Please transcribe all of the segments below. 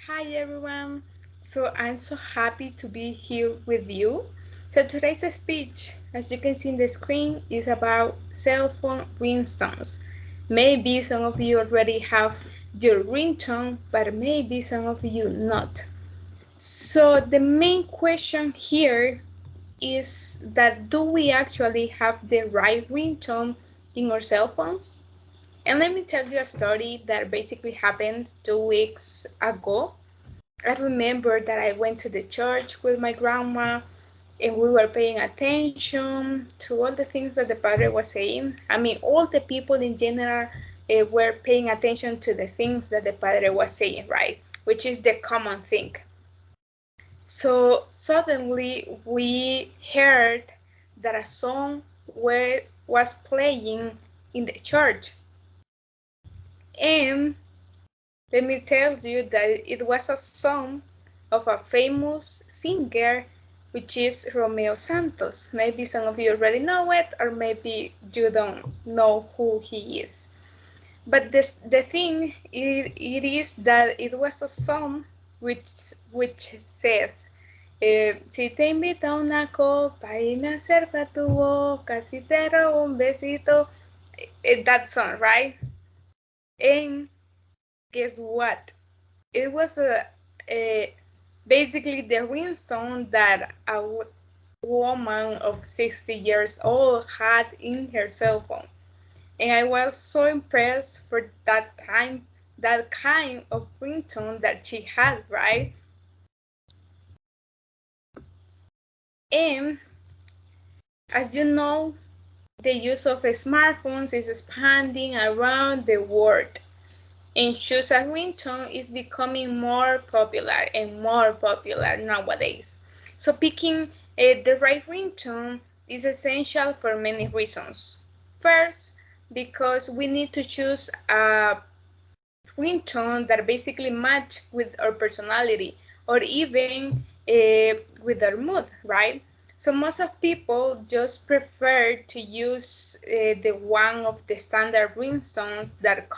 Hi everyone. So I'm so happy to be here with you. So today's speech, as you can see in the screen, is about cell phone ringtones. Maybe some of you already have your ringtone, but maybe some of you not. So the main question here is that do we actually have the right ringtone in our cell phones? And let me tell you a story that basically happened 2 weeks ago. I remember that I went to the church with my grandma and we were paying attention to all the things that the padre was saying. I mean, all the people in general were paying attention to the things that the padre was saying, right? Which is the common thing. So suddenly we heard that a song was playing in the church. And let me tell you that it was a song of a famous singer, which is Romeo Santos. Maybe some of you already know it, or maybe you don't know who he is. But the thing it is that it was a song which says, si te invito a una copa y me acerco a tu boca, si te robo un besito, that song, right? And guess what? It was a basically the ringtone that a woman of 60 years old had in her cell phone. And I was so impressed for that time, that kind of ringtone that she had, right? And as you know, the use of smartphones is expanding around the world. And choose a ringtone is becoming more popular and more popular nowadays. So picking the right ringtone is essential for many reasons. First, because we need to choose a ringtone that basically match with our personality or even with our mood, right? So most of people just prefer to use the one of the standard ringtones that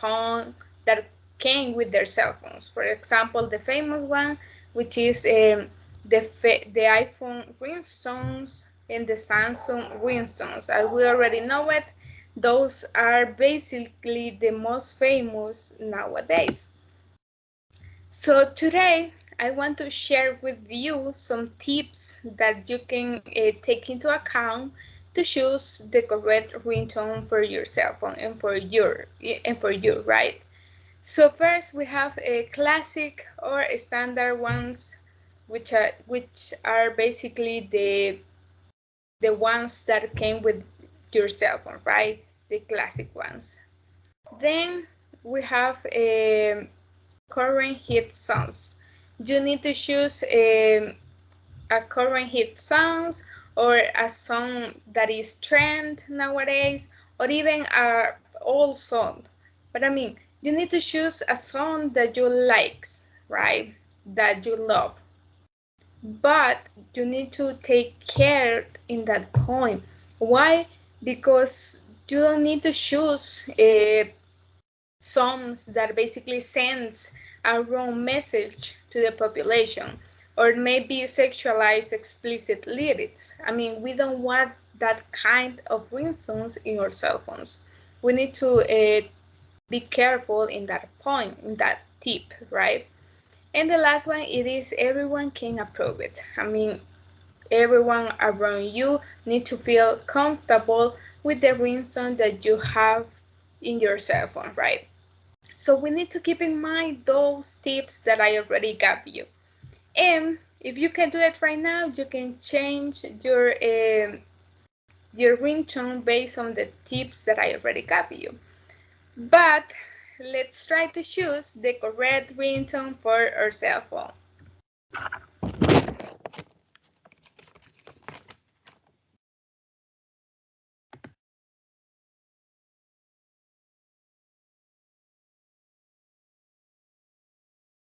came with their cell phones. For example, the famous one, which is the iPhone ringtones and the Samsung ringtones. As we already know it, those are basically the most famous nowadays. So today I want to share with you some tips that you can take into account to choose the correct ringtone for your cell phone and for you, right? So first we have a classic or standard ones, which are basically the ones that came with your cell phone, right? The classic ones. Then we have current hit songs. You need to choose a current hit songs or a song that is trend nowadays or even a old song. But I mean, you need to choose a song that you likes, right? That you love. But you need to take care in that point. Why? Because you don't need to choose songs that basically sends a wrong message to the population or maybe sexualize explicit lyrics. I mean, we don't want that kind of ringtones in our cell phones. We need to be careful in that point, in that tip, right? And the last one, it is everyone can approve it. I mean, everyone around you need to feel comfortable with the ringtone that you have in your cell phone, right? So we need to keep in mind those tips that I already gave you. And if you can do it right now, you can change your ringtone based on the tips that I already gave you. But let's try to choose the correct ringtone for our cell phone.